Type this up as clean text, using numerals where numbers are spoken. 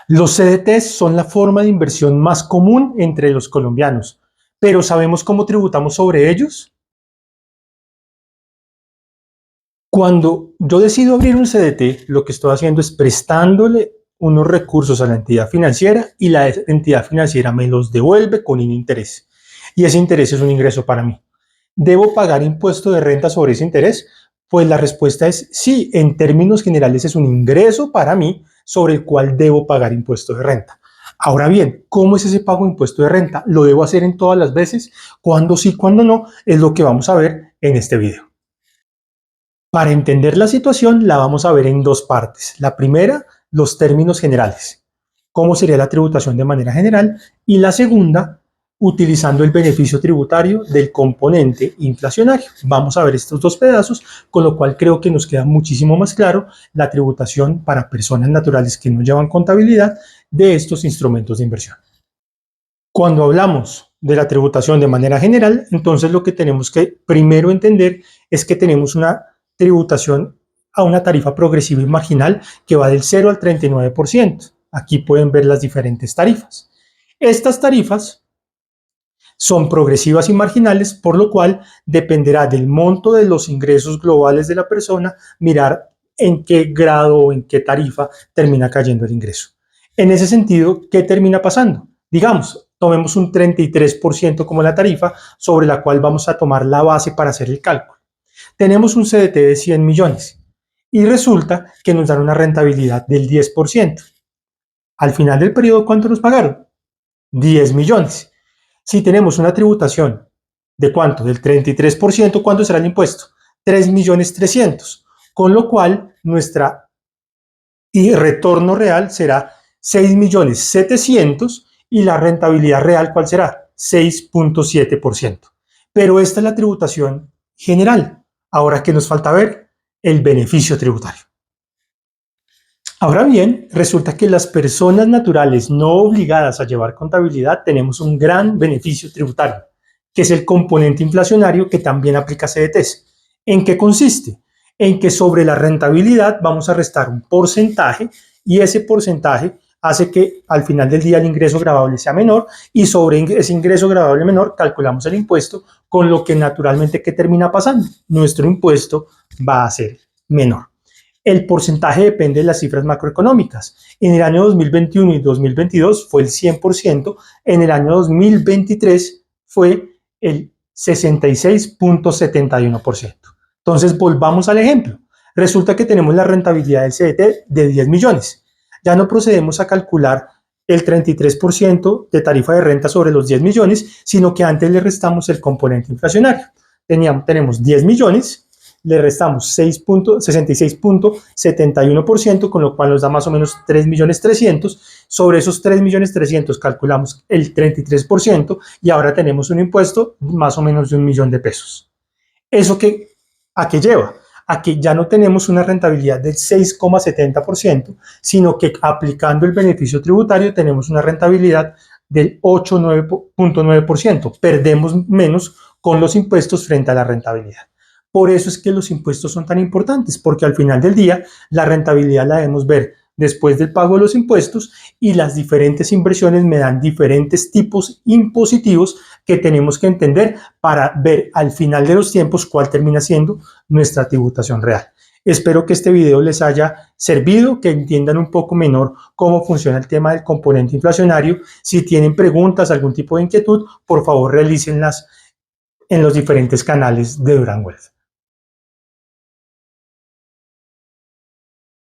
Los CDTs son la forma de inversión más común entre los colombianos, pero ¿sabemos cómo tributamos sobre ellos? Cuando yo decido abrir un CDT, lo que estoy haciendo es prestándole unos recursos a la entidad financiera y la entidad financiera me los devuelve con un interés. Y ese interés es un ingreso para mí. ¿Debo pagar impuesto de renta sobre ese interés? Pues la respuesta es sí, en términos generales es un ingreso para mí sobre el cual debo pagar impuesto de renta. Ahora bien, ¿cómo es ese pago de impuesto de renta? ¿Lo debo hacer en todas las veces? ¿Cuándo sí, cuándo no? Es lo que vamos a ver en este video. Para entender la situación la vamos a ver en dos partes. La primera, los términos generales, cómo sería la tributación de manera general, y la segunda, utilizando el beneficio tributario del componente inflacionario. Vamos a ver estos dos pedazos, con lo cual creo que nos queda muchísimo más claro la tributación para personas naturales que no llevan contabilidad de estos instrumentos de inversión. Cuando hablamos de la tributación de manera general, entonces lo que tenemos que primero entender es que tenemos una tributación a una tarifa progresiva y marginal que va del 0 al 39%. Aquí pueden ver las diferentes tarifas. Estas tarifas son progresivas y marginales, por lo cual dependerá del monto de los ingresos globales de la persona mirar en qué grado o en qué tarifa termina cayendo el ingreso. En ese sentido, ¿qué termina pasando? Digamos, tomemos un 33% como la tarifa sobre la cual vamos a tomar la base para hacer el cálculo. Tenemos un CDT de 100 millones y resulta que nos dan una rentabilidad del 10%. Al final del periodo, ¿cuánto nos pagaron? 10 millones. Si tenemos una tributación de cuánto, del 33%, ¿cuánto será el impuesto? 3.300.000, con lo cual nuestra retorno real será 6.700.000 y la rentabilidad real, ¿cuál será? 6.7%. Pero esta es la tributación general. Ahora, ¿qué nos falta ver? El beneficio tributario. Ahora bien, resulta que las personas naturales no obligadas a llevar contabilidad tenemos un gran beneficio tributario, que es el componente inflacionario que también aplica CDTs. ¿En qué consiste? En que sobre la rentabilidad vamos a restar un porcentaje y ese porcentaje hace que al final del día el ingreso gravable sea menor y sobre ese ingreso gravable menor calculamos el impuesto, con lo que naturalmente ¿qué termina pasando? Nuestro impuesto va a ser menor. El porcentaje depende de las cifras macroeconómicas. En el año 2021 y 2022 fue el 100%, en el año 2023 fue el 66.71%. Entonces, volvamos al ejemplo. Resulta que tenemos la rentabilidad del CDT de 10 millones. Ya no procedemos a calcular el 33% de tarifa de renta sobre los 10 millones, sino que antes le restamos el componente inflacionario. Tenemos 10 millones, le restamos 66.71%, con lo cual nos da más o menos 3.300.000. Sobre esos 3.300.000 calculamos el 33% y ahora tenemos un impuesto más o menos de 1.000.000 de pesos. ¿Eso a qué lleva? A que ya no tenemos una rentabilidad del 6,70%, sino que aplicando el beneficio tributario tenemos una rentabilidad del 8,9%. Perdemos menos con los impuestos frente a la rentabilidad. Por eso es que los impuestos son tan importantes, porque al final del día la rentabilidad la debemos ver después del pago de los impuestos y las diferentes inversiones me dan diferentes tipos impositivos que tenemos que entender para ver al final de los tiempos cuál termina siendo nuestra tributación real. Espero que este video les haya servido, que entiendan un poco mejor cómo funciona el tema del componente inflacionario. Si tienen preguntas, algún tipo de inquietud, por favor realícenlas en los diferentes canales de Duran Wealth.